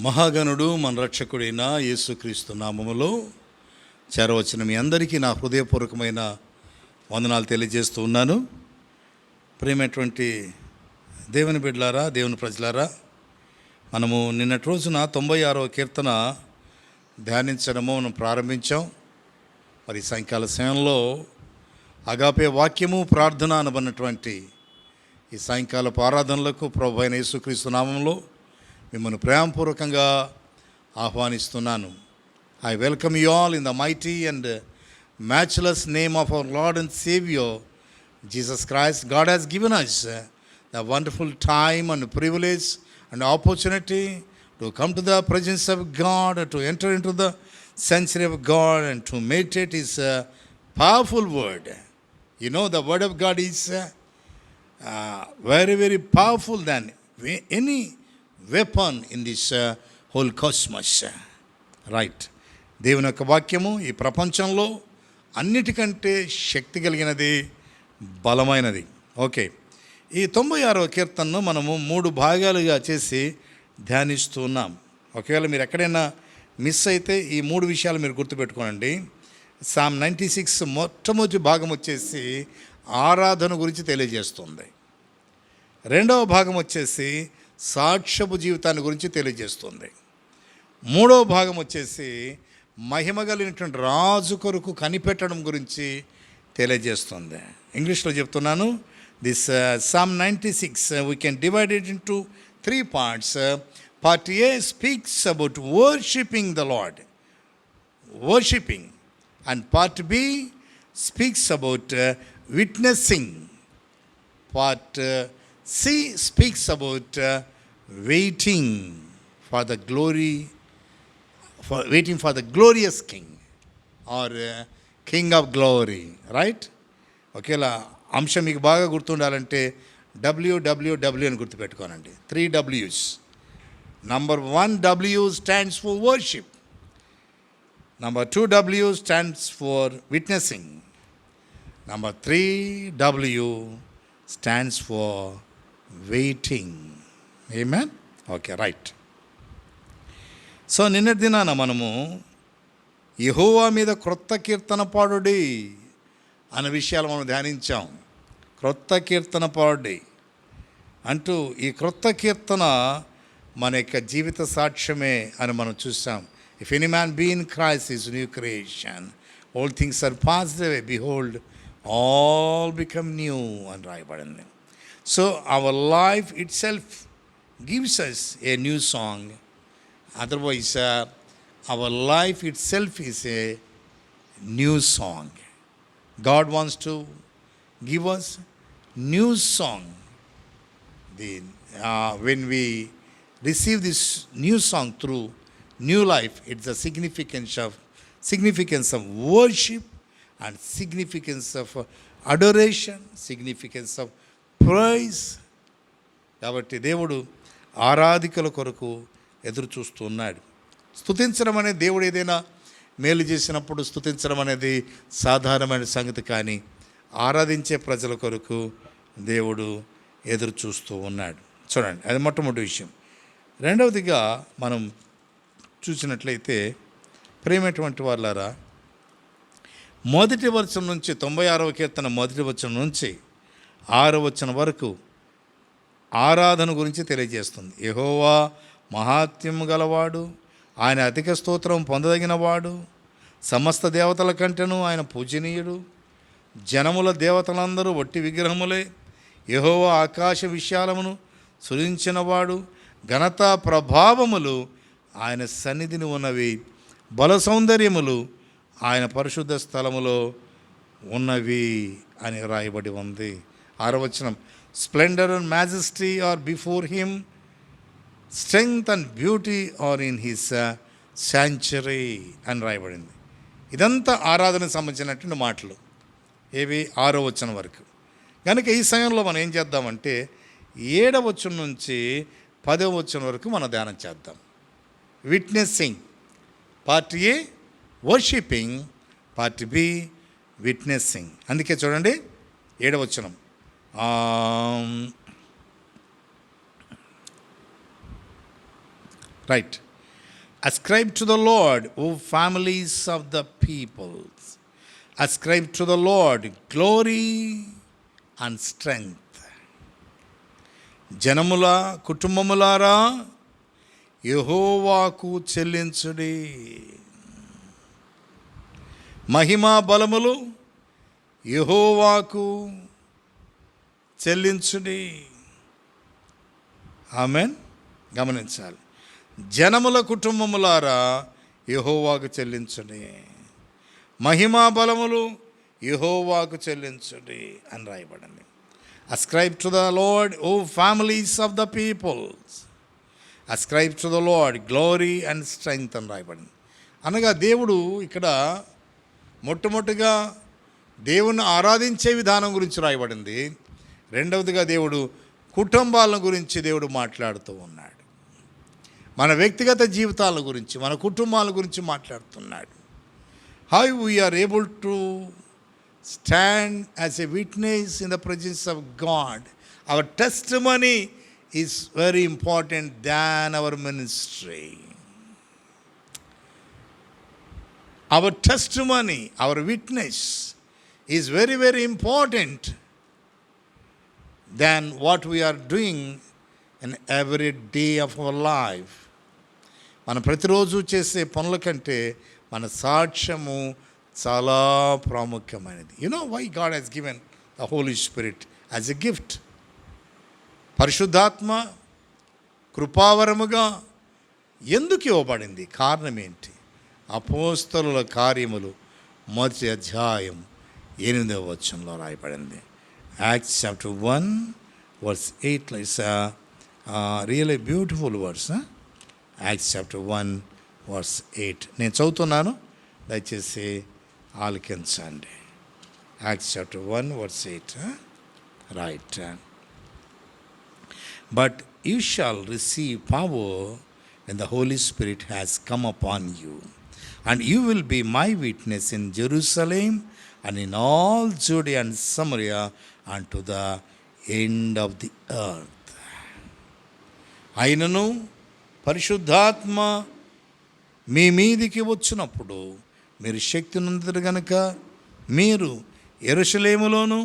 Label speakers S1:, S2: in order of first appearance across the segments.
S1: మహాగణుడు మన రక్షకుడైన యేసుక్రీస్తు నామములో చేరవచ్చిన మీ అందరికీ నా హృదయపూర్వకమైన వందనాలు తెలియజేస్తూ ఉన్నాను. ప్రియమైనటువంటి దేవుని బిడ్డలారా, దేవుని ప్రజలారా, మనము నిన్నటి రోజున 96వ కీర్తన ధ్యానించడము మనం ప్రారంభించాం. మరి సాయంకాల సమయంలో అగాపే వాక్యము ప్రార్థన అనబడినటువంటి ఈ సాయంకాలపు ఆరాధనలకు ప్రభు అయిన యేసుక్రీస్తు నామంలో మిమ్మల్ని ప్రేమపూర్వకంగా ఆహ్వానిస్తున్నాను. I welcome you all in the mighty and matchless name of our Lord and saviour Jesus Christ. God has given us the wonderful time and privilege and opportunity to come to the presence of God, to enter into the sanctuary of God and to meditate His powerful word. You know, the word of God is very, very powerful than any weapon in this whole cosmos. Right. దేవుని యొక్క వాక్యము ఈ ప్రపంచంలో అన్నిటికంటే శక్తి కలిగినది, బలమైనది. Okay, ఈ 96వ కీర్తనను మనము 3 భాగాలుగా చేసి ధ్యానిస్తూ ఉన్నాం. ఒకవేళ మీరు ఎక్కడైనా మిస్ అయితే ఈ 3 విషయాలు మీరు గుర్తుపెట్టుకోనండి. సామ్ 96 మొట్టమొదటి భాగం వచ్చేసి ఆరాధన గురించి తెలియజేస్తుంది. రెండవ భాగం వచ్చేసి సాక్ష్యపు జీవితాన్ని గురించి తెలియజేస్తుంది. మూడవ భాగం వచ్చేసి మహిమ కలిగినటువంటి రాజు కొరకు కనిపెట్టడం గురించి తెలియజేస్తుంది. ఇంగ్లీష్లో చెప్తున్నాను. This Psalm 96 we can divide it into 3 parts. Part A speaks about worshipping the Lord, worshipping, and part B speaks about witnessing. Part C speaks about waiting for the glory, for waiting for the glorious King or King of glory, right? ఒకేలా అంశం మీకు బాగా గుర్తుండాలంటే WWW అని గుర్తుపెట్టుకోనండి. 3 W's. Number 1 W stands for worship. Number 2 W stands for witnessing. Number 3 W stands for waiting. Amen? Okay, right. So నిన్నటి దినాన మనము యెహోవా మీద క్రొత్త కీర్తన పాడుడి అనే విషయాలు మనం ధ్యానించాం. క్రొత్త కీర్తన పాడుడి అంటూ ఈ క్రొత్త కీర్తన మన యొక్క జీవిత సాక్ష్యమే అని మనం చూసాం. If any man be in Christ is new creation, all things are passed away, behold all become new అని రాయబడింది. So our life itself gives us a new song. Otherwise, our life itself is a new song. God wants to give us new song. When we receive this new song through new life, it's the significance of worship and significance of adoration, significance of praise. కాబట్టి దేవుడు ఆరాధికుల కొరకు ఎదురు చూస్తూ ఉన్నాడు. స్తుతించడం అనేది, దేవుడు ఏదైనా మేలు చేసినప్పుడు స్తుతించడం అనేది సాధారణమైన సంగతి, కానీ ఆరాధించే ప్రజల కొరకు దేవుడు ఎదురు చూస్తూ ఉన్నాడు. చూడండి, అది మొట్టమొదటి విషయం. రెండవదిగా మనం చూసినట్లయితే ప్రేమటువంటి వాళ్ళారా, మొదటి వచనం నుంచి 96వ కీర్తన మొదటి వచనం నుంచి 6వ వచనం వరకు ఆరాధన గురించి తెలియజేస్తుంది. యెహోవా మహాత్మ్యము గలవాడు, ఆయన అధిక స్తోత్రం పొందదగినవాడు, సమస్త దేవతల కంటేను ఆయన పూజనీయుడు, జనముల దేవతలందరూ వట్టి విగ్రహములే, యెహోవా ఆకాశ విశాలమును సృజించినవాడు, ఘనతా ప్రభావములు ఆయన సన్నిధిని ఉన్నవి, బల సౌందర్యములు ఆయన పరిశుద్ధ స్థలములో ఉన్నవి అని రాయబడి ఉంది. 6వ వచనం, splendour and majesty are before him, strength and beauty are in his sanctuary అని రాయబడింది. ఇదంతా ఆరాధనకు సంబంధించినటువంటి మాటలు. ఏవి? 6వ వచనం వరకు. కనుక ఈ సమయంలో మనం ఏం చేద్దామంటే 7వ వచనం నుంచి 10వ వచనం వరకు మనం ధ్యానం చేద్దాం. Witnessing, part A worshipping, part B witnessing. అందుకే చూడండి 7వ వచనం, right. Ascribe to the Lord, O families of the peoples. Ascribe to the Lord glory and strength. జనముల కుటుంబములారా యెహోవాకు చెల్లించుడి. మహిమా బలములు యెహోవాకు చెల్లించుడి. ఆమేన్. గమనించాలి. జనముల కుటుంబములారా యెహోవాకు చెల్లించుడి, మహిమా బలములు యెహోవాకు చెల్లించుడి అని రాయబడింది. Ascribe to the Lord, O families of the peoples. Ascribe to the Lord glory and strength అని రాయబడింది. అనగా దేవుడు ఇక్కడ మొట్టమొదటిగా దేవుణ్ణి ఆరాధించే విధానం గురించి రాయబడింది. రెండవదిగా దేవుడు కుటుంబాల గురించి దేవుడు మాట్లాడుతూ ఉన్నాడు. మన వ్యక్తిగత జీవితాల గురించి, మన కుటుంబాల గురించి మాట్లాడుతున్నాడు. How we are able to stand as a witness in the presence of God. Our testimony is very important than our ministry. Our testimony, our witness is very very important than what we are doing in every day of our life. మనం ప్రతిరోజు చేసే పనుల కంటే మన సాక్ష్యము చాలా ప్రాముఖ్యమైనది. You know why God has given the Holy Spirit as a gift. పరిశుద్ధాత్మ కృపావరముగా ఎందుకు ఇవ్వబడింది? కారణం ఏంటి? అపోస్తలుల కార్యములు 1వ అధ్యాయం 8వ వచనంలో రాయబడింది. Acts chapter 1 verse 8 is a really beautiful verse. Acts chapter 1 verse 8. నేను చదువుతున్నాను, దయచేసి ఆలకించండి. Acts chapter 1 verse 8. Right. But you shall receive power when the Holy Spirit has come upon you, and you will be my witness in Jerusalem and in all Judea and Samaria and to the end of the earth. అయినను పరిశుద్ధాత్మ మీ మీదికి వచ్చినప్పుడు మీరు శక్తి నొందుతారు గనుక మీరు యెరూషలేములోను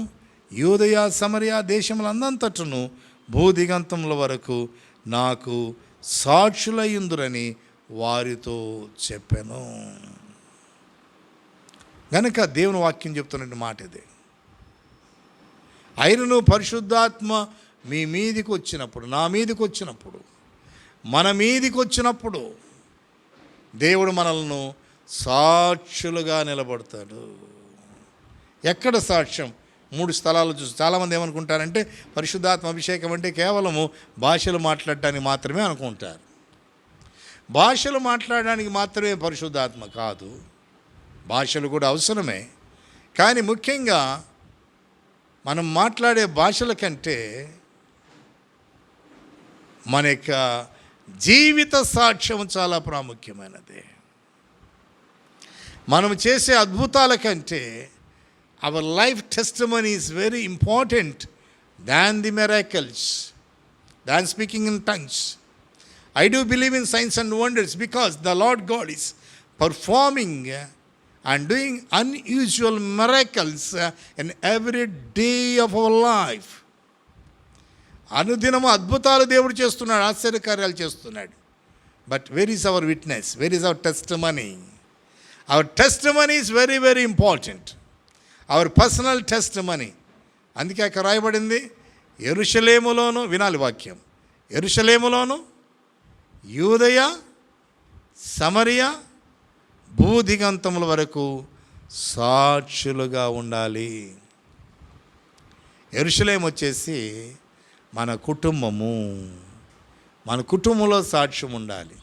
S1: యూదయ సమరయ దేశములందంతటను భూదిగంతముల వరకు నాకు సాక్షులయ్యుందురని వారితో చెప్పెను. గనుక దేవుని వాక్యం చెప్తున్న మాట ఇదే. అయినను పరిశుద్ధాత్మ మీ మీదికి వచ్చినప్పుడు, నా మీదికి వచ్చినప్పుడు, మన మీదికి వచ్చినప్పుడు దేవుడు మనల్ని సాక్షులుగా నిలబడతాడు. ఎక్కడ సాక్ష్యం? 3 స్థలాలు చూసి చాలామంది ఏమనుకుంటారంటే పరిశుద్ధాత్మ అభిషేకం అంటే కేవలము భాషలు మాట్లాడటానికి మాత్రమే అనుకుంటారు. భాషలు మాట్లాడడానికి మాత్రమే పరిశుద్ధాత్మ కాదు, భాషలు కూడా అవసరమే. కానీ ముఖ్యంగా మనం మాట్లాడే భాషల కంటే మన యొక్క జీవిత సాక్ష్యం చాలా ప్రాముఖ్యమైనది. మనం చేసే అద్భుతాల కంటే our life testimony is very important than the miracles, than speaking in tongues. I do believe in signs and wonders because the Lord God is performing and doing unusual miracles in every day of our life. అనుదినము అద్భుతాలు దేవుడు చేస్తున్నాడు, ఆశ్చర్యకార్యాలు చేస్తున్నాడు. But where is our witness? Where is our testimony? Our testimony is very very important. Our personal testimony. అందుకే అక్కడ రాయబడింది, యెరూషలేములోను, వినాలి వాక్యం, యెరూషలేములోను యూదయ సమరయ భూదిగంతముల వరకు సాక్షులుగా ఉండాలి. యెరూషలేము వచ్చేసి మన కుటుంబము, మన కుటుంబంలో సాక్ష్యం ఉండాలి.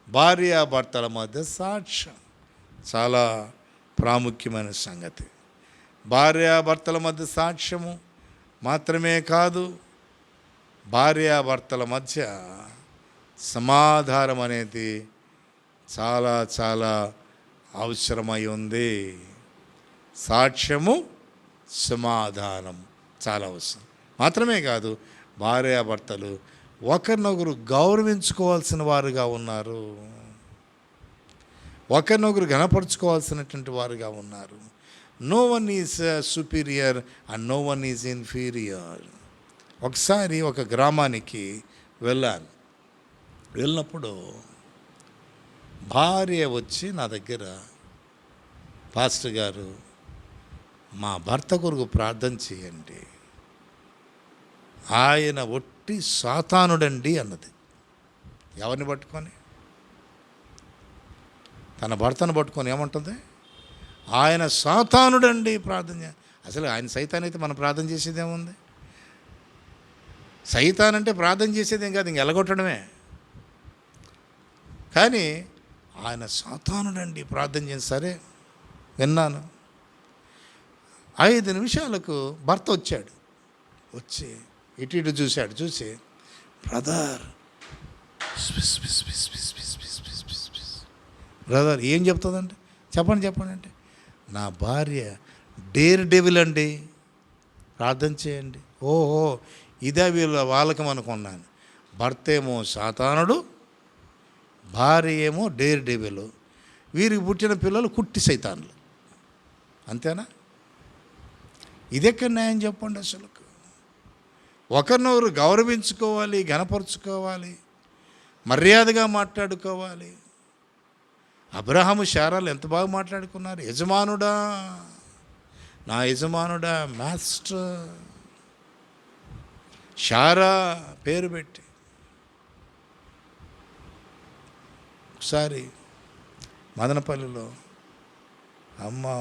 S1: భార్యాభర్తల మధ్య సాక్ష్యం చాలా ప్రాముఖ్యమైన సంగతి. భార్యాభర్తల మధ్య సాక్ష్యము మాత్రమే కాదు, భార్యాభర్తల మధ్య సమాధానం అనేది చాలా చాలా అవసరమై ఉంది. సాక్ష్యము, సమాధానం చాలా అవసరం. మాత్రమే కాదు, భార్యాభర్తలు ఒకరినొకరు గౌరవించుకోవాల్సిన వారుగా ఉన్నారు. ఒకరినొకరు ఘనపరుచుకోవాల్సినటువంటి వారుగా ఉన్నారు. No one is superior and no one is inferior. ఒకసారి ఒక గ్రామానికి వెళ్ళాను. వెళ్ళినప్పుడు భార్య వచ్చి నా దగ్గర, పాస్టర్ గారు మా భర్త కొరకు ప్రార్థన చేయండి, ఆయన ఒట్టి సాతానుడండి అన్నది. ఎవరిని పట్టుకొని? తన భర్తను పట్టుకొని ఏమంటుంది? ఆయన సాతానుడండి, ప్రార్థన అసలు ఆయన సైతాన్ అయితే మనం ప్రార్థన చేసేది ఏముంది? సైతాన్ అంటే ప్రార్థన చేసేదేం కాదు, ఇంక ఎలగొట్టడమే. కానీ ఆయన సాతానుడండి, ప్రార్థన చేసి, సరే విన్నాను. 5 నిమిషాలకు భర్త వచ్చాడు. వచ్చి ఇటు ఇటు చూశాడు. చూసి, బ్రదర్ బ్రదర్ ఏం చెప్తుందండి? చెప్పండి అంటే, నా భార్య డేర్ డెవిల్ అండి, ప్రార్థన చేయండి. ఓహో, ఇదే వాళ్ళకి అనుకున్నాను. భర్త ఏమో సాతానుడు, భార్య ఏమో డేర్ డెవిల్. వీరికి పుట్టిన పిల్లలు కుట్టి సైతాన్లు. అంతేనా? ఇదెక్కడ న్యాయం చెప్పండి? అసలు ఒకరినొకరు గౌరవించుకోవాలి, ఘనపరుచుకోవాలి, మర్యాదగా మాట్లాడుకోవాలి. అబ్రహాము శారాలు ఎంత బాగా మాట్లాడుకున్నారు. యజమానుడా, నా యజమానుడా, మాస్టర్. శారా పేరు పెట్టి. ఒకసారి మదనపల్లిలో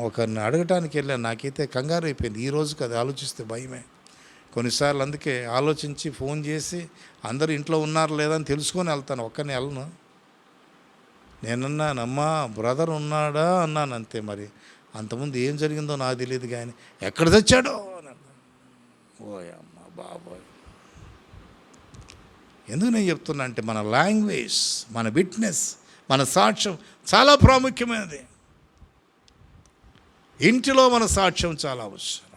S1: ఒకరిని అడగటానికి వెళ్ళాను. నాకైతే కంగారు అయిపోయింది. ఈరోజు కదా ఆలోచిస్తే భయమే. కొన్నిసార్లు అందుకే ఆలోచించి ఫోన్ చేసి అందరూ ఇంట్లో ఉన్నారు లేదా అని తెలుసుకొని వెళ్తాను, ఒక్కరిని వెళ్ళను. నేనన్నాను, అమ్మా బ్రదర్ ఉన్నాడా అన్నాను, అంతే. మరి అంతకుముందు ఏం జరిగిందో నాకు తెలియదు, కానీ ఎక్కడ తెచ్చాడో అని అన్నాను. ఓయమ్మ బాబోయ్. ఎందుకు నేను చెప్తున్నా అంటే, మన లాంగ్వేజ్, మన విట్నెస్, మన సాక్ష్యం చాలా ప్రాముఖ్యమైనది. ఇంటిలో మన సాక్ష్యం చాలా అవసరం.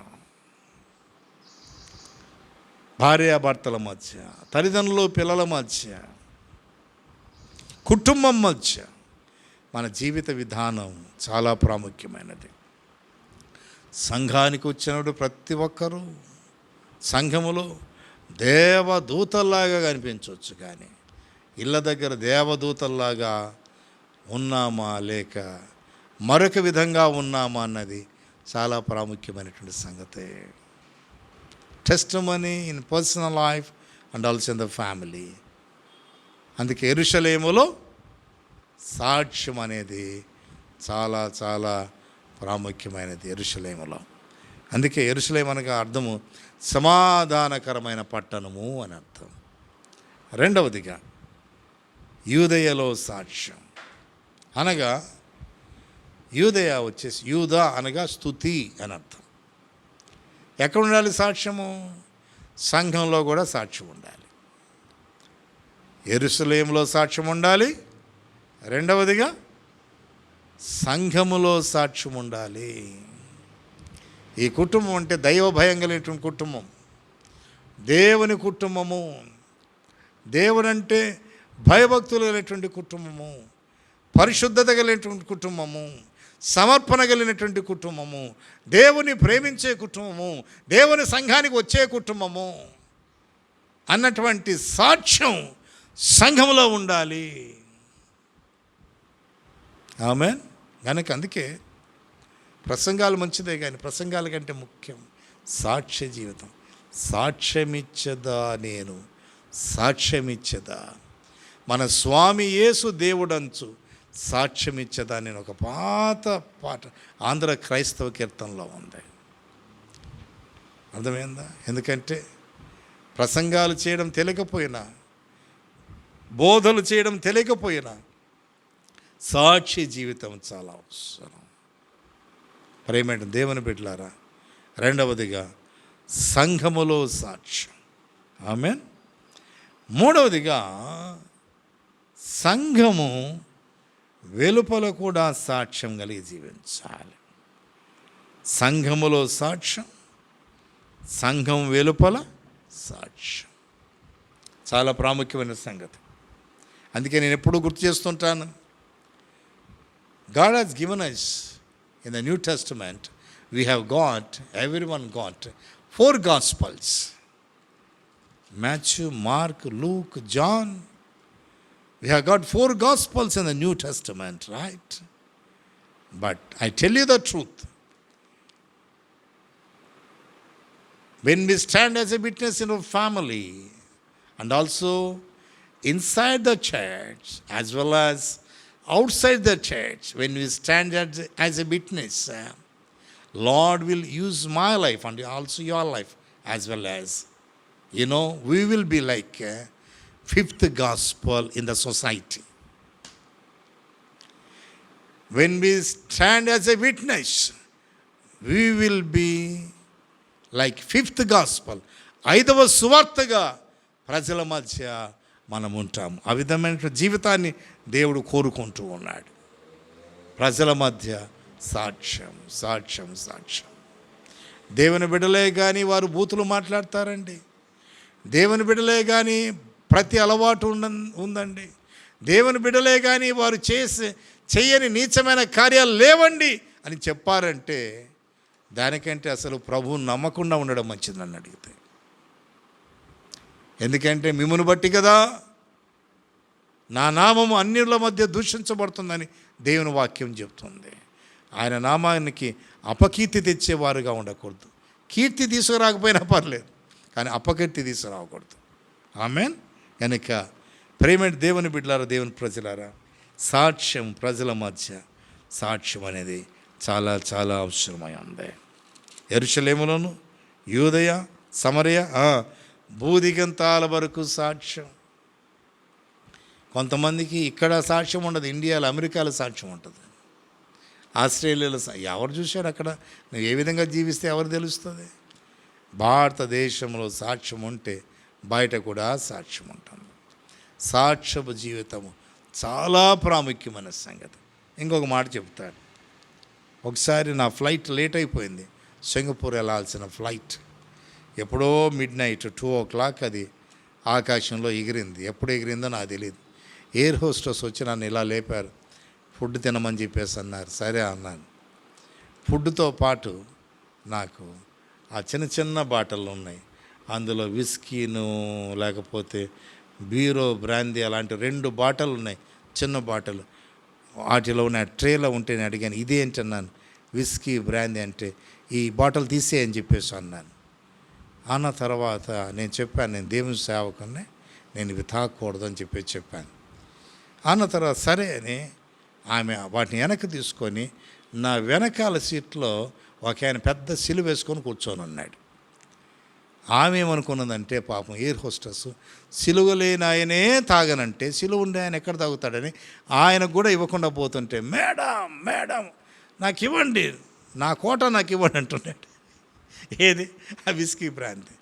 S1: భార్యాభర్తల మధ్య, తల్లిదండ్రులు పిల్లల మధ్య, కుటుంబం మధ్య మన జీవిత విధానం చాలా ప్రాముఖ్యమైనది. సంఘానికి వచ్చినప్పుడు ప్రతి ఒక్కరూ సంఘములో దేవదూతల్లాగా కనిపించవచ్చు, కానీ ఇళ్ళ దగ్గర దేవదూతల్లాగా ఉన్నామా లేక మరొక విధంగా ఉన్నామా అన్నది చాలా ప్రాముఖ్యమైనటువంటి సంగతే. Testimony in personal life and also in the family. అందుకే యెరూషలేములో సాక్ష్యం అనేది చాలా చాలా ప్రాముఖ్యమైనది. యెరూషలేములో, అందుకే యెరూషలేము అనగా అర్థము సమాధానకరమైన పట్టణము అని అర్థం. రెండవదిగా యూదయలో సాక్ష్యం అనగా, యూదయ వచ్చేసి యూదా అనగా స్తుతి అని అర్థం. ఎక్కడ ఉండాలి సాక్ష్యము? సంఘంలో కూడా సాక్ష్యం ఉండాలి. యెరూషలేములో సాక్ష్యం ఉండాలి. రెండవదిగా సంఘములో సాక్ష్యం ఉండాలి. ఈ కుటుంబం అంటే దైవ భయం కలిగినటువంటి కుటుంబం, దేవుని కుటుంబము. దేవుడంటే భయభక్తులు కలిగినటువంటి కుటుంబము, పరిశుద్ధత కలిగినటువంటి కుటుంబము, సమర్పణ కలిగినటువంటి కుటుంబము, దేవుని ప్రేమించే కుటుంబము, దేవుని సంఘానికి వచ్చే కుటుంబము అన్నటువంటి సాక్ష్యం సంఘంలో ఉండాలి. ఆమేన్. కనుక అందుకే ప్రసంగాలు మంచిదే, కానీ ప్రసంగాల కంటే ముఖ్యం సాక్ష్య జీవితం. సాక్ష్యమిచ్చదా, నేను సాక్ష్యమిచ్చదా, మన స్వామి యేసు దేవుడంచు సాక్ష్యమిచ్చదా, నేను ఒక పాత పాట ఆంధ్ర క్రైస్తవ కీర్తనలో ఉంది. అర్థమైందా? ఎందుకంటే ప్రసంగాలు చేయడం తెలియకపోయినా, బోధలు చేయడం తెలియకపోయినా సాక్షి జీవితం చాలా అవసరం. ప్రేమ దేవుని బిడ్డలారా, రెండవదిగా సంఘములో సాక్ష్యం. ఆమేన్. మూడవదిగా సంఘము వెలుపల కూడా సాక్ష్యం కలిగి జీవించాలి. సంఘములో సాక్ష్యం, సంఘం వెలుపల సాక్ష్యం చాలా ప్రాముఖ్యమైన సంగతి. అందుకే నేను ఎప్పుడూ గుర్తు చేస్తుంటాను, God has given us in the New Testament, everyone got 4 Gospels. Matthew, Mark, Luke, John. We have got 4 Gospels in the New Testament, right? But I tell you the truth. When we stand as a witness in our family and also inside the church as well as outside the church, when we stand as a witness, Lord will use my life and also your life as well as, we will be like fifth gospel in the society. When we stand as a witness, we will be like fifth gospel, ఐదవ సువార్తగా ప్రజల మధ్య మనం ఉంటాం. ఆ విధమైన జీవితాన్ని దేవుడు కోరుకుంటూ ఉన్నాడు. ప్రజల మధ్య సాక్ష్యం సాక్ష్యం సాక్ష్యం. దేవుని బిడ్డలే కానీ వారు బూతులు మాట్లాడతారండి. దేవుని బిడ్డలే కానీ ప్రతి అలవాటు ఉందండి. దేవుని బిడ్డలే కానీ వారు చేయని నీచమైన కార్యాలు లేవండి అని చెప్పారంటే దానికంటే అసలు ప్రభువు నమ్మకుండా ఉండడం మంచిది నన్ను అడిగితే. ఎందుకంటే మిమ్మును బట్టి కదా నా నామము అన్యుల మధ్య దూషించబడుతుందని దేవుని వాక్యం చెప్తుంది. ఆయన నామానికి అపకీర్తి తెచ్చేవారుగా ఉండకూడదు. కీర్తి తీసుకురాకపోయినా పర్లేదు, కానీ అపకీర్తి తీసుకురాకూడదు. ఆమేన్. కనుక ప్రేమ దేవుని బిడ్డలారా, దేవుని ప్రజలారా, సాక్ష్యం ప్రజల మధ్య సాక్ష్యం అనేది చాలా చాలా అవసరమై ఉంది. యెరూషలేములోను, యూదయ, సమరయ, భూదిగంతాల వరకు సాక్ష్యం. కొంతమందికి ఇక్కడ సాక్ష్యం ఉండదు, ఇండియాలో అమెరికాలో సాక్ష్యం ఉంటుంది, ఆస్ట్రేలియాలో ఎవరు చూశారు అక్కడ నువ్వు ఏ విధంగా జీవిస్తే ఎవరు తెలుస్తుంది. భారతదేశంలో సాక్ష్యం ఉంటే బయట కూడా సాక్ష్యం ఉంటుంది. సాక్ష్యపు జీవితము చాలా ప్రాముఖ్యమైన సంగతి. ఇంకొక మాట చెప్తాడు. ఒకసారి నా ఫ్లైట్ లేట్ అయిపోయింది, సింగపూర్ వెళ్ళాల్సిన ఫ్లైట్. ఎప్పుడో మిడ్నైట్ 2 o'clock అది ఆకాశంలో ఎగిరింది. ఎప్పుడు ఎగిరిందో నాకు తెలియదు. ఎయిర్ హోస్టెస్ వచ్చి నన్ను ఇలా లేపారు, ఫుడ్ తినమని చెప్పేసి అన్నారు. సరే అన్నాను. ఫుడ్తో పాటు నాకు ఆ చిన్న చిన్న బాటిళ్ళు ఉన్నాయి, అందులో విస్కీను లేకపోతే బీరో, బ్రాందీ అలాంటి 2 బాటిల్ ఉన్నాయి, చిన్న బాటిల్. వాటిలో ఉన్న ట్రేలో ఉంటే నేను అడిగాను, ఇదేంటి అన్నాను. విస్కీ బ్రాందీ అంటే ఈ బాటిల్ తీసేయని చెప్పేసి అన్నాను. అన్న తర్వాత నేను చెప్పాను, నేను దేవుని సేవకుని, నేను ఇవి తాగకూడదని చెప్పాను. అన్న తర్వాత సరే అని ఆమె వాటిని వెనక్కి తీసుకొని నా వెనకాల సీట్లో ఒక ఆయన పెద్ద సిలువ వేసుకొని కూర్చొని ఉన్నాడు. ఆమె ఏమనుకున్నదంటే పాపం ఎయిర్ హోస్టెస్, సిలువ లేని ఆయనే తాగనంటే సిలువ ఉండే ఆయన ఎక్కడ తాగుతాడని ఆయనకు కూడా ఇవ్వకుండా పోతుంటే, మేడం మేడం నాకు ఇవ్వండి, నా కోట నాకు ఇవ్వండి అంటున్నాడు. ఏది ఆ విస్కీ బ్రాంతి.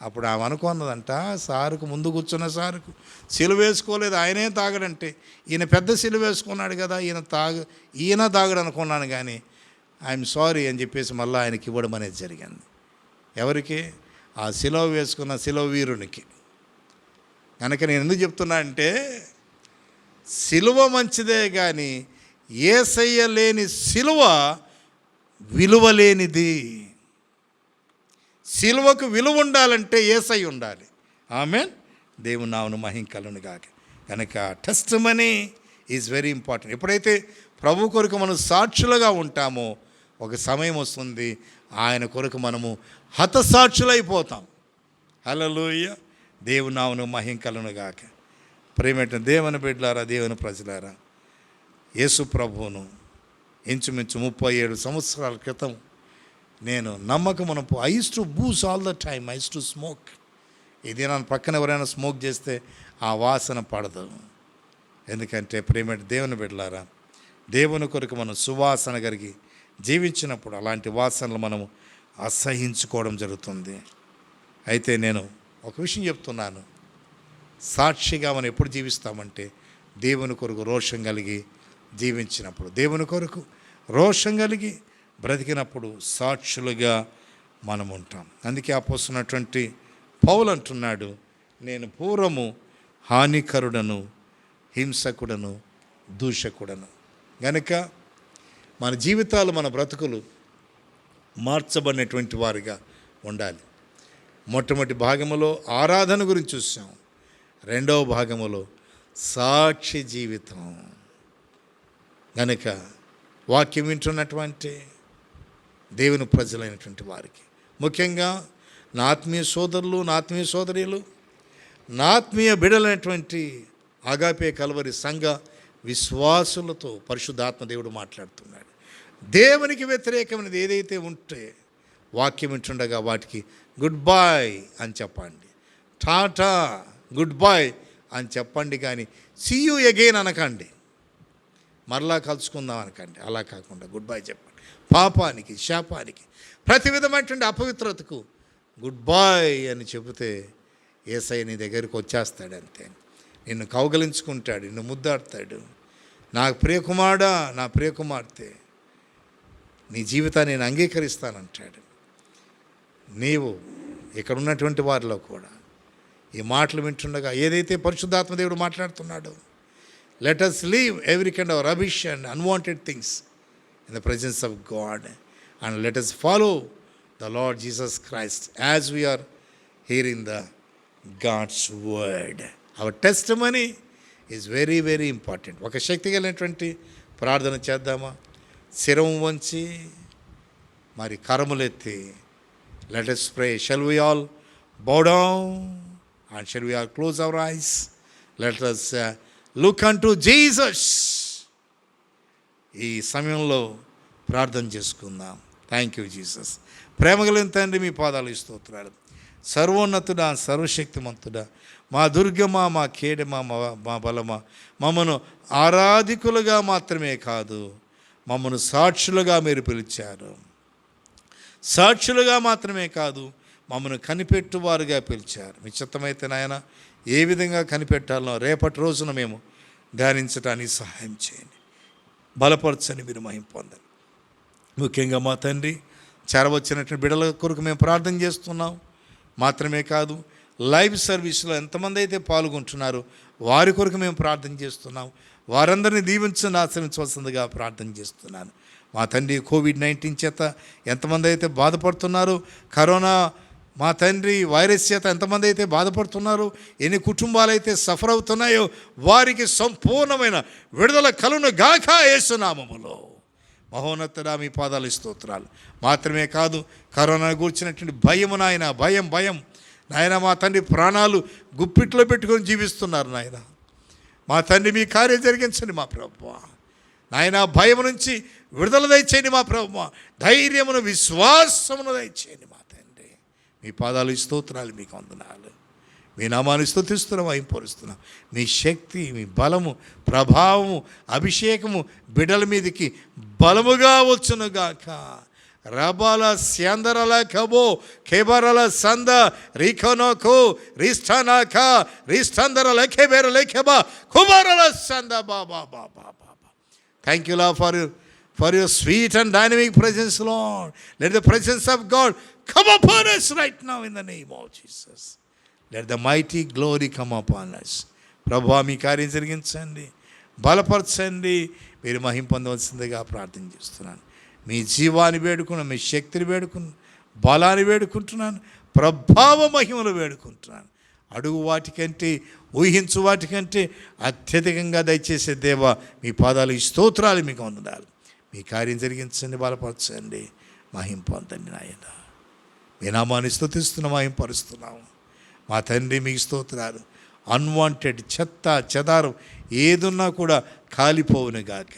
S1: అప్పుడు ఆమె అనుకున్నదంట, సారుకు ముందు కూర్చున్న సారుకు సిలువ వేసుకోలేదు, ఆయనే తాగడంటే ఈయన పెద్ద సిలువ వేసుకున్నాడు కదా, ఈయన తాగడు అనుకున్నాను, కానీ ఐఎమ్ సారీ అని చెప్పేసి మళ్ళీ ఆయనకి ఇవ్వడం అనేది జరిగింది. ఎవరికి? ఆ సిలువ వేసుకున్న సిలువ వీరునికి. కనుక నేను ఎందుకు చెప్తున్నా అంటే, సిలువ మంచిదే కానీ యేసయ్య లేని సిలువ విలువ లేనిది. సిలువకు విలువ ఉండాలంటే యేసయ్య ఉండాలి. ఆమేన్. దేవుని నామమున మహిమ కలుగును గాక. కనుక టెస్టిమనీ ఈజ్ వెరీ ఇంపార్టెంట్. ఎప్పుడైతే ప్రభు కొరకు మనం సాక్షులుగా ఉంటామో ఒక సమయం వస్తుంది, ఆయన కొరకు మనము హతసాక్షులైపోతాం. హల్లెలూయా. దేవుని నామమున మహిమ కలుగును గాక. ప్రేమేట దేవుని బిడ్డలారా, దేవుని ప్రజలారా, యేసు ప్రభువును ఇంచుమించు 37 సంవత్సరాల క్రితం నేను నమ్మకమున I use to booze all the time, I use to smoke. ఇది నా పక్కన ఎవరైనా స్మోక్ చేస్తే ఆ వాసన పడదు. ఎందుకంటే ప్రేమ దేవుని బిడ్డలారా, దేవుని కొరకు మనం సువాసన కలిగి జీవించినప్పుడు అలాంటి వాసనలు మనము అసహించుకోవడం జరుగుతుంది. అయితే నేను ఒక విషయం చెప్తున్నాను, సాక్షిగా మనం ఎప్పుడు జీవిస్తామంటే దేవుని కొరకు రోషం కలిగి జీవించినప్పుడు, దేవుని కొరకు రోషం కలిగి బ్రతికినప్పుడు సాక్షులుగా మనం ఉంటాం. అందుకే అపోస్తున్నటువంటి పౌలు అంటున్నాడు, నేను పూర్వము హానికరుడను, హింసకుడను, దూషకుడను. గనుక మన జీవితాలు, మన బ్రతుకులు మార్చబడినటువంటి వారిగా ఉండాలి. మొట్టమొదటి భాగములో ఆరాధన గురించి చూసాం. రెండవ భాగములో సాక్షి జీవితం. కనుక వాక్యం వింటున్నటువంటి దేవుని ప్రజలైనటువంటి వారికి, ముఖ్యంగా నా ఆత్మీయ సోదరులు, నా ఆత్మీయ సోదరీలు, నా ఆత్మీయ బిడ్డలైనటువంటి అగాపే కల్వరి సంఘ విశ్వాసులతో పరిశుద్ధాత్మ దేవుడు మాట్లాడుతున్నాడు. దేవునికి వ్యతిరేకమైనది ఏదైతే ఉంటే వాక్యం వింటుండగా వాటికి గుడ్ బాయ్ అని చెప్పండి, టాటా గుడ్ బాయ్ అని చెప్పండి. కానీ సీ యూ అగైన్ అనకండి, మరలా కలుసుకుందాం అనకండి. అలా కాకుండా గుడ్ బాయ్ చెప్పండి. పాపానికి, శాపానికి, ప్రతి విధమైనటువంటి అపవిత్రతకు గుడ్ బాయ్ అని చెబితే యేసయ్య నీ దగ్గరికి వచ్చేస్తాడు. అంతే, నిన్ను కౌగలించుకుంటాడు, నిన్ను ముద్దాడతాడు. నా ప్రియకుమారుడా, నా ప్రియకుమార్తె, నీ జీవితాన్ని నేను అంగీకరిస్తానంటాడు. నీవు ఇక్కడ ఉన్నటువంటి వారిలో కూడా ఈ మాటలు వింటుండగా ఏదైతే పరిశుద్ధాత్మ దేవుడు మాట్లాడుతున్నాడో, let us leave every kind of rubbish and unwanted things in the presence of God and let us follow the Lord Jesus Christ as we are hearing the God's word. Our testimony is very, very important. ఒక శక్తి కలిగినటువంటి ప్రార్థన చేద్దామా? శిరం వంచి మరి కరములెత్తి let us pray. Shall we all bow down and shall we all close our eyes? Let us look unto Jesus. ఈ సమయంలో ప్రార్థన చేసుకుందాం. Thank you Jesus. ప్రేమగలిగిన తండ్రి, మీ పాదాలు స్తోత్రాలు. సర్వోన్నతుడా, సర్వశక్తిమంతుడా, మా దుర్గమా, మా కేడమా, మా బలమా, మమ్మను ఆరాధికులుగా మాత్రమే కాదు, మమ్మను సాక్షులుగా మీరు పిలిచారు. సాక్షులుగా మాత్రమే కాదు, మమ్మను కనిపెట్టువారుగా పిలిచారు. మీ చిత్తమైతే నాయన ఏ విధంగా కనిపెట్టాలో రేపటి రోజున మేము ధ్యానించడానికి సహాయం చేయండి, బలపరచని మీరు మహిమ పొందండి. ముఖ్యంగా మా తండ్రి, చేరవచ్చినటువంటి బిడ్డల కొరకు మేము ప్రార్థన చేస్తున్నాం. మాత్రమే కాదు, లైవ్ సర్వీస్లో ఎంతమంది అయితే పాల్గొంటున్నారో వారి కొరకు మేము ప్రార్థన చేస్తున్నాం. వారందరినీ దీవించని ఆశ్రయించవలసిందిగా ప్రార్థన చేస్తున్నాను. మా తండ్రి, కోవిడ్-19 చేత ఎంతమంది అయితే బాధపడుతున్నారో, కరోనా మా తండ్రి వైరస్ చేత ఎంతమంది అయితే బాధపడుతున్నారో, ఎన్ని కుటుంబాలైతే సఫర్ అవుతున్నాయో వారికి సంపూర్ణమైన విడుదల కలుగును గాక యేసు నామములో. మహోన్నతుడా, మీ పాదాలు స్తోత్రాలు. మాత్రమే కాదు, కరోనా గూర్చినటువంటి భయము నాయన, భయం నాయన, మా తండ్రి ప్రాణాలు గుప్పిట్లో పెట్టుకొని జీవిస్తున్నారు నాయన. మా తండ్రి, మీ కార్యం జరిగించండి మా ప్రభువా. నాయన, భయం నుంచి విడుదల దయచేయండి మా ప్రభువా. ధైర్యమును, విశ్వాసమును దయచేయండి మా తండ్రి. మీ పాదాలు స్తోత్రాలు, మీకు వందనాలు. మీ నామాన్ని స్తుతిస్తున్నాం, అయిపోరుస్తున్నాం. మీ శక్తి, మీ బలము, ప్రభావము, అభిషేకము బిడ్డల మీదకి బలముగా వచ్చునుగాక. రబల స్యందరల కబో కేబరల సంద రిఖనోకో రిస్థనక రిస్థందరల కేబెరల కేబా కుబరల సంద బాబా బాబా బాబా. Thank you lord for your sweet and dynamic presence, Lord. Let the presence of God come upon us right now in the name of Jesus. Let the mighty glory come upon us. ప్రభువా, మీ కార్యం జరిగించండి, బలపరచండి, మీరు మహిమ పొందవలసిందిగా ప్రార్థన చేస్తున్నాను. మీ జీవాన్ని వేడుకున్నాను, మీ శక్తిని వేడుకున్నాను, బలాన్ని వేడుకుంటున్నాను, ప్రభావ మహిమలు వేడుకుంటున్నాను. అడుగు వాటికంటే, ఊహించు వాటికంటే అత్యధికంగా దయచేసే దేవా, మీ పాదాలు స్తోత్రాలు, మీకు వందనాలు. మీ కార్యం జరిగించండి, బలపరచండి, మహిమ పొందండి నాయన. మీ నామాన్ని స్తుతిస్తున్నాం, మహిమపరుస్తున్నాము. మా తండ్రి, మీకు స్తోత్రాలు. అన్వాంటెడ్ చెత్త చెదారం ఏదున్నా కూడా కాలిపోవును గాక.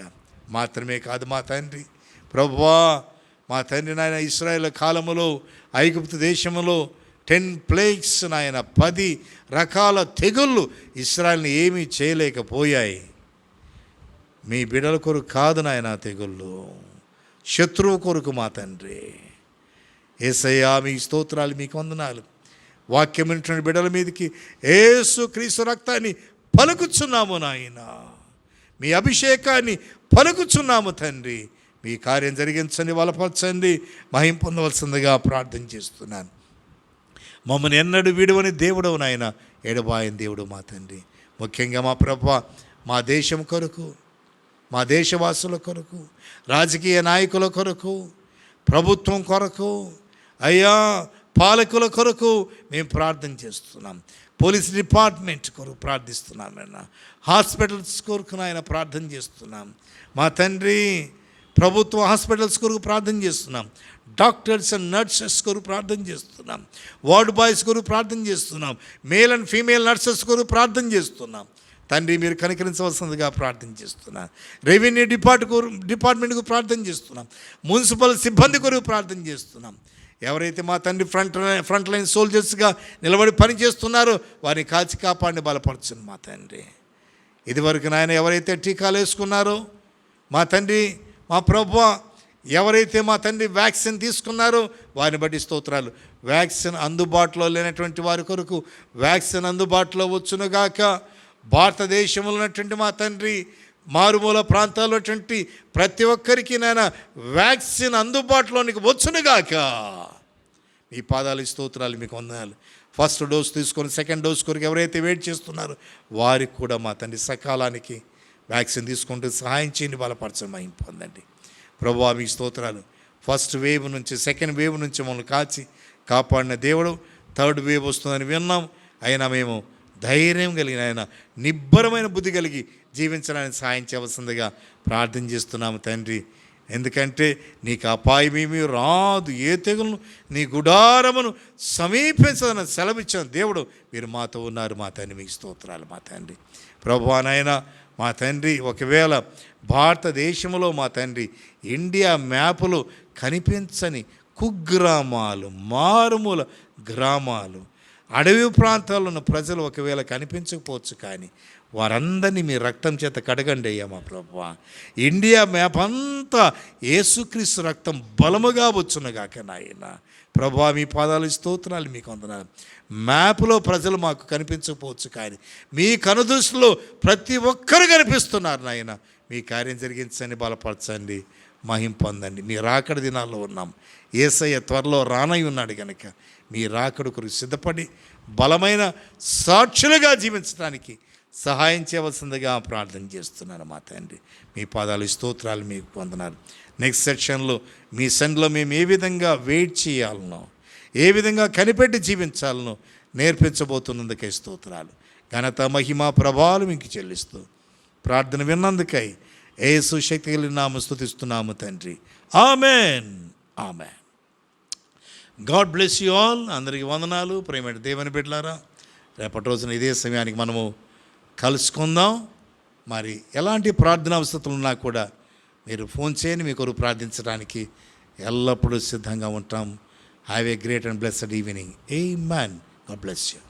S1: మాత్రమే కాదు మా తండ్రి, ప్రభువా, మా తండ్రి నాయన, ఇశ్రాయేలు కాలములో ఐగుప్తు దేశములో 10 ప్లేగ్స్ నాయన, 10 రకాల తెగుళ్ళు ఇశ్రాయేలుని ఏమీ చేయలేకపోయాయి. మీ బిడ్డల కొరకు కాదు నాయన తెగుళ్ళు, శత్రువు కొరకు మా తండ్రి. యేసయ్యా, మీ స్తోత్రాలు, మీకు వందనాలు. వాక్యం వింటున్న బిడ్డల మీదకి యేసు క్రీస్తు రక్తాన్ని పలుకుచున్నాము నాయన, మీ అభిషేకాన్ని పలుకుచున్నాము తండ్రి. మీ కార్యం జరిగించండి, బలపరచండి, మహిమ పొందవలసిందిగా ప్రార్థన చేస్తున్నాను. మమ్మల్ని ఎన్నడూ విడువని దేవుడవు నాయన, ఎడబాయని దేవుడు మా తండ్రి. ముఖ్యంగా మా ప్రభువా, మా దేశం కొరకు, మా దేశవాసుల కొరకు, రాజకీయ నాయకుల కొరకు, ప్రభుత్వం కొరకు, అయ్యా పాలకుల కొరకు మేము ప్రార్థన చేస్తున్నాం. పోలీస్ డిపార్ట్మెంట్ కొరకు ప్రార్థిస్తున్నాం నాయన. హాస్పిటల్స్ కొరకు నాయన ప్రార్థన చేస్తున్నాం మా తండ్రి. ప్రభుత్వ హాస్పిటల్స్ కొరకు ప్రార్థన చేస్తున్నాం. డాక్టర్స్ అండ్ నర్సెస్ కొరకు ప్రార్థన చేస్తున్నాం. వార్డ్ బాయ్స్ కొరకు ప్రార్థన చేస్తున్నాం. మేల్ అండ్ ఫీమేల్ నర్సెస్ కొరకు ప్రార్థన చేస్తున్నాం. తండ్రి మీరు కనికరించవలసిందిగా ప్రార్థన చేస్తున్నాం. రెవెన్యూ డిపార్ట్మెంట్కు ప్రార్థన చేస్తున్నాం. మున్సిపల్ సిబ్బంది కొరకు ప్రార్థన చేస్తున్నాం. ఎవరైతే మా తండ్రి ఫ్రంట్ లైన్ సోల్జర్స్గా నిలబడి పని చేస్తున్నారో వారిని కాచి కాపాడిని బలపరచును మా తండ్రి. ఇదివరకు నాయన ఎవరైతే టీకాలు వేసుకున్నారో మా తండ్రి, మా ప్రభువా, ఎవరైతే మా తండ్రి వ్యాక్సిన్ తీసుకున్నారో వారిని బట్టి స్తోత్రాలు. వ్యాక్సిన్ అందుబాటులో లేనటువంటి వారి కొరకు వ్యాక్సిన్ అందుబాటులో వచ్చునుగాక. భారతదేశంలో ఉన్నటువంటి మా తండ్రి మారుమూల ప్రాంతాల్లో ఉన్నటువంటి ప్రతి ఒక్కరికి నాయన వ్యాక్సిన్ అందుబాటులోనికి వచ్చునుగాక. మీ పాదాలు స్తోత్రాలు, మీకు వందనాలు. ఫస్ట్ డోస్ తీసుకొని సెకండ్ డోస్ కొరకు ఎవరైతే వెయిట్ చేస్తున్నారో వారికి కూడా మా తండ్రి సకాలానికి వ్యాక్సిన్ తీసుకుంటూ సహాయం చేయండి, బలపరచడం మహిమ పొందండి. ప్రభువా మీ స్తోత్రాలు. ఫస్ట్ వేవ్ నుంచి సెకండ్ వేవ్ నుంచి మమ్మల్ని కాపాడిన దేవుడు. థర్డ్ వేవ్ వస్తుందని విన్నాం, అయినా మేము ధైర్యం కలిగిన ఆయన నిబ్బరమైన బుద్ధి కలిగి జీవించడానికి సహాయం చేయవలసిందిగా ప్రార్థన చేస్తున్నాము తండ్రి. ఎందుకంటే నీకు అపాయమేమీ రాదు, ఏ తెగులను నీ గుడారమును సమీపించదని సెలవిచ్చిన దేవుడు మీరు మాతో ఉన్నారు మా తండ్రి. మీకు స్తోత్రాలు మా తండ్రి. ప్రభువా నాయన మా తండ్రి, ఒకవేళ భారతదేశంలో మా తండ్రి ఇండియా మ్యాపులో కనిపించని కుగ్రామాలు, మారుమూల గ్రామాలు, అడవి ప్రాంతాల్లో ఉన్న ప్రజలు ఒకవేళ కనిపించకపోవచ్చు, కానీ వారందరినీ మీ రక్తం చేత కడగండి అయ్యా మా ప్రభువా. ఇండియా మ్యాప్ అంతా యేసుక్రీస్తు రక్తం బలముగా వచ్చునుగాక నాయన. ప్రభువా మీ పాదాలు స్తోత్రాలు, మీకు వందనాలు. మ్యాప్లో ప్రజలు మాకు కనిపించకపోవచ్చు, కానీ మీ కనుదృష్టిలో ప్రతి ఒక్కరు కనిపిస్తున్నారు నాయన. మీ కార్యం జరిగించండి, బలపరచండి, మహిం పొందండి. మీ రాకడ దినాల్లో ఉన్నాం. యేసయ్య త్వరలో రానై ఉన్నాడు కనుక మీ రాకడ కొరకు సిద్ధపడి బలమైన సాక్షులుగా జీవించడానికి సహాయం చేయవలసిందిగా ప్రార్థన చేస్తున్నాను మా తండ్రి. మీ పాదాలు స్తోత్రాలు, మీకు వందనాలు. నెక్స్ట్ సెక్షన్లో మీ సన్నిధిలో మేము ఏ విధంగా వెయిట్ చేయాలనో, ఏ విధంగా కనిపెట్టి జీవించాలనో నేర్పించబోతున్నందుకై స్తోత్రాలు. ఘనత మహిమ ప్రభావాలు మీకు చెల్లిస్తూ ప్రార్థన విన్నందుకై యేసు శక్తి కలిగిన నామమున స్తుతిస్తున్నాము తండ్రి. Amen, amen. God bless you all. అందరికీ వందనాలు. ప్రేమైన దేవుని బిడ్డలారా, రేపటి రోజున ఇదే సమయానికి మనము కలుసుకుందాం. మరి ఎలాంటి ప్రార్థనా అవసరతలు ఉన్నా కూడా మీరు ఫోన్ చేయండి, మీ కొరకు ప్రార్థించడానికి ఎల్లప్పుడూ సిద్ధంగా ఉంటాం. Have a great and blessed evening. Amen. God bless you.